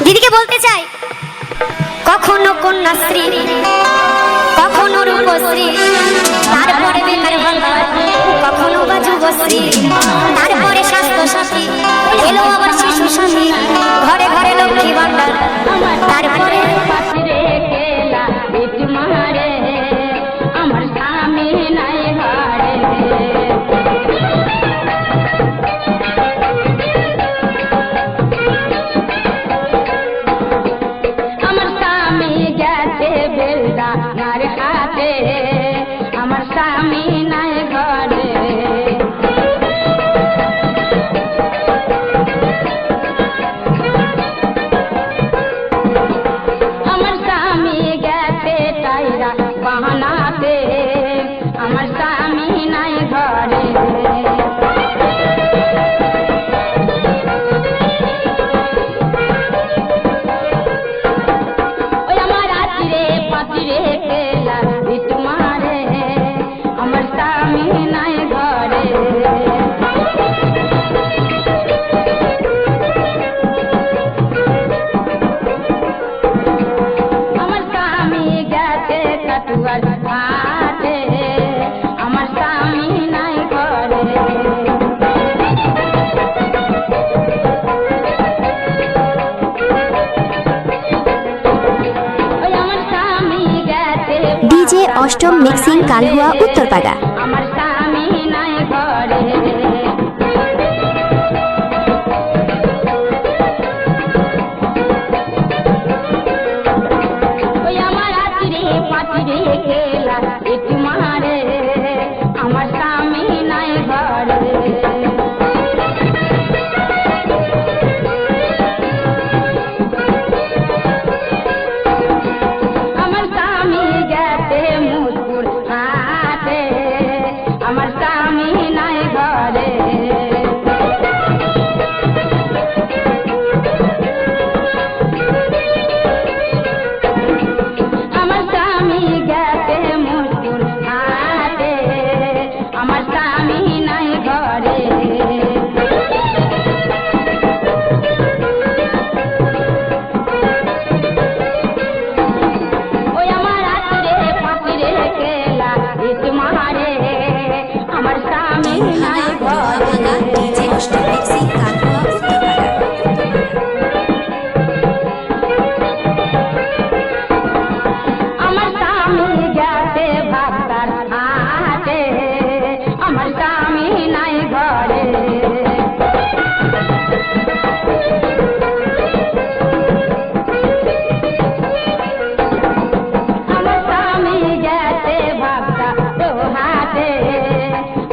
দিদিকে বলতে চাই, কখনো কন্যাশ্রী, কখনো রূপশ্রী, তারপরে বেকার ভাতা, কখনো বা যুবশ্রী, তারপরে স্বাস্থ্য সাথী, এলো আবার শিশু সাথী, ঘরে ঘরে লক্ষ্মী ভান্ডার, তারপরে আমার স্বামী নাই ঘরে। আমার স্বামী গেছে বেলদার হাতে, আমার স্বামী নাই ঘরে। আমার স্বামী গেছে টাইরা বাহানাতে, আমার স্বামী নাই ঘরে। ওই আমার আতিরে পাতিরে কেলা তোমারে, আমার স্বামী নাই ঘরে। আমার স্বামী গেছে কাটুয়ার ঘাটে, আমার স্বামী নাই ঘরে। ওই আমার স্বামী গেছে ডিজে অষ্টম মিক্সিং কালহুয়া উত্তরপাড়া। আমার স্বামী নাই ঘরে। ওই আমার আতিরে পাতিরে কেলা তোমারে, আমার স্বামী নাই ঘরে। আমার স্বামী গেছে মুসপুর হাটে, আমার স্বামী নাই ঘরে। আমার স্বামী গেছে মুসপুর হাটে, আমার স্বামী নাই ঘরে। ওই আমার আতিরে পাতিরে কেলা তোমারে, আমার স্বামী নাই ঘরে। ডিজে অষ্টম মিক্সিং কালহুয়া উত্তরপাড়া। আমার স্বামী গেছে ভাতার হাটে, আমার স্বামী নাই ঘরে। আমার স্বামী গেছে ভাতার হাটে,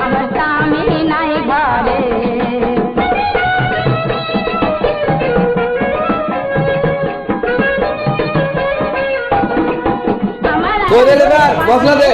আমার স্বামী নাই ঘরে। আমার দে মশলা দে।